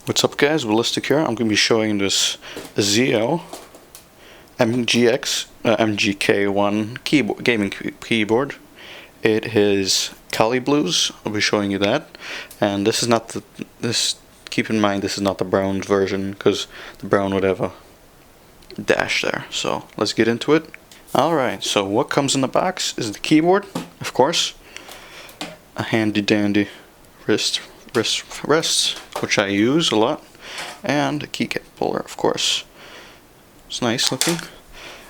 What's up guys, Ballistic here. I'm going to be showing this Azio MGK1 keyboard, gaming keyboard. It is Kali Blues. I'll be showing you that. And this is not the, keep in mind this is not the brown version, because the brown would have a dash there. So let's get into it. Alright, so what comes in the box is the keyboard, of course. A handy dandy wrist, which I use a lot, and a keycap puller, of course. It's nice looking.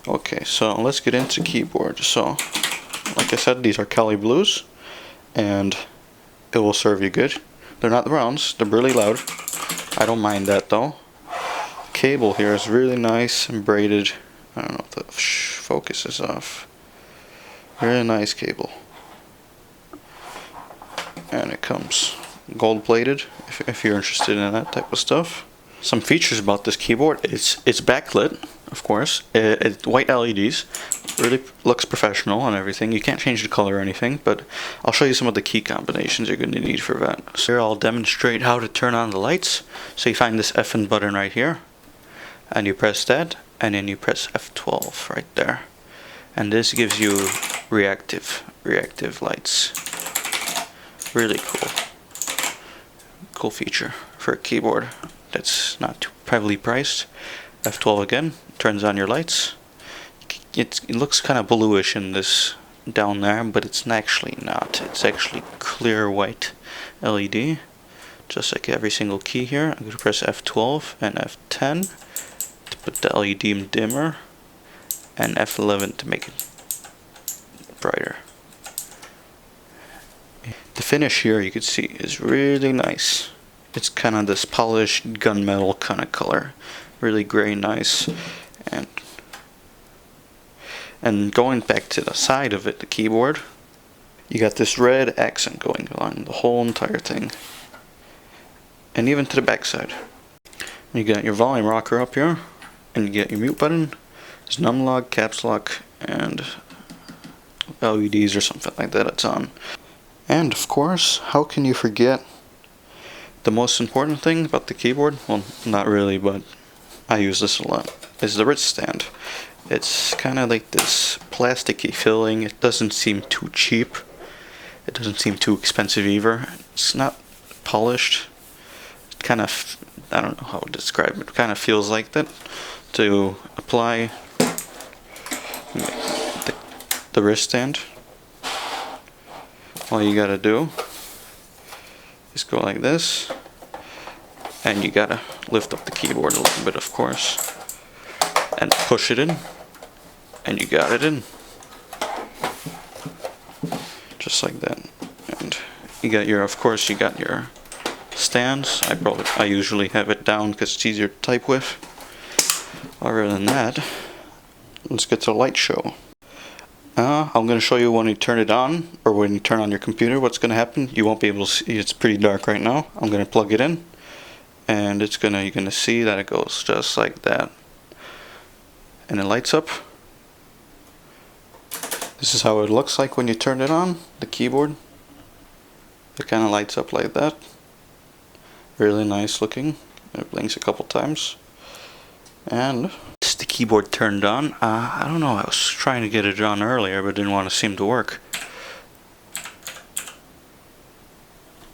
Okay, so let's get into keyboard. So, like I said, these are Kali Blues, and it will serve you good. They're not the browns, they're really loud. I don't mind that though. The cable here is really nice and braided. I don't know if the focus is off. Really nice cable. And it comes gold plated if you're interested in that type of stuff. Some features about this keyboard: it's backlit, of course. It's white LEDs, really looks professional and everything. You can't change the color or anything, but I'll show you some of the key combinations you're going to need for that. So here I'll demonstrate how to turn on the lights. So you find this FN button right here, and you press that, and then you press F12 right there, and this gives you reactive lights. Really cool feature for a keyboard that's not too heavily priced. F12 again turns on your lights. It looks kind of bluish in this down there, but it's actually not. It's actually clear white LED, just like every single key here. I'm going to press F12 and F10 to put the LED dimmer, and F11 to make it brighter. The finish here, you can see, is really nice. It's kind of this polished gunmetal kind of color, really gray, nice. And going back to the side of it, the keyboard, you got this red accent going along the whole entire thing, and even to the back side. You got your volume rocker up here, and you get your mute button. There's num lock, caps lock, and LEDs or something like that it's on. And of course, how can you forget the most important thing about the keyboard? Well, not really, but I use this a lot, is the wrist stand. It's kind of like this plasticky feeling. It doesn't seem too cheap. It doesn't seem too expensive either. It's not polished. It kind of, I don't know how to describe it. It kind of feels like that. To apply the wrist stand, all you gotta do is go like this, and you gotta lift up the keyboard a little bit, of course, and push it in, and you got it in, just like that. And you got your, of course, you got your stands. I usually have it down because it's easier to type with. Other than that, let's get to the light show. I'm going to show you when you turn it on, or when you turn on your computer, what's going to happen. You won't be able to see, it's pretty dark right now. I'm going to plug it in, and you're going to see that it goes just like that. And it lights up. This is how it looks like when you turn it on, the keyboard. It kind of lights up like that. Really nice looking. It blinks a couple times. And this is the keyboard turned on. I don't know, I was trying to get it on earlier, but didn't want to seem to work.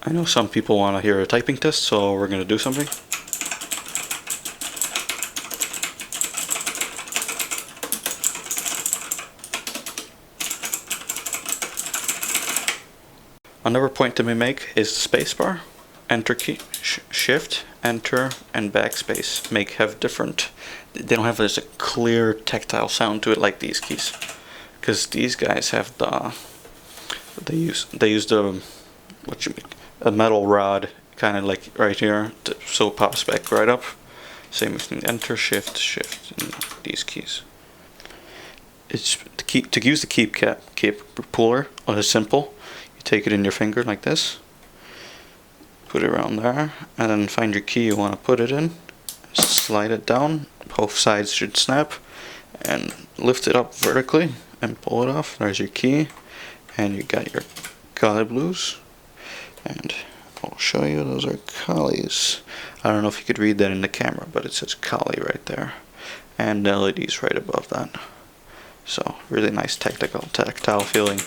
I know some people want to hear a typing test, so we're going to do something. Another point to make is the spacebar. Enter key, shift, enter, and backspace have different. They don't have this clear tactile sound to it like these keys, because these guys have the. They use the a metal rod, kind of like right here, so it pops back right up. Same with enter, shift, and these keys. It's to use the keep puller. It's simple. You take it in your finger like this. Put it around there, and then find your key you want to put it in, slide it down, both sides should snap, and lift it up vertically and pull it off. There's your key, and you got your Kali Blues, and I'll show you, those are Kali's. I don't know if you could read that in the camera, but it says Kali right there. And the LED's right above that. So, really nice tactile feeling.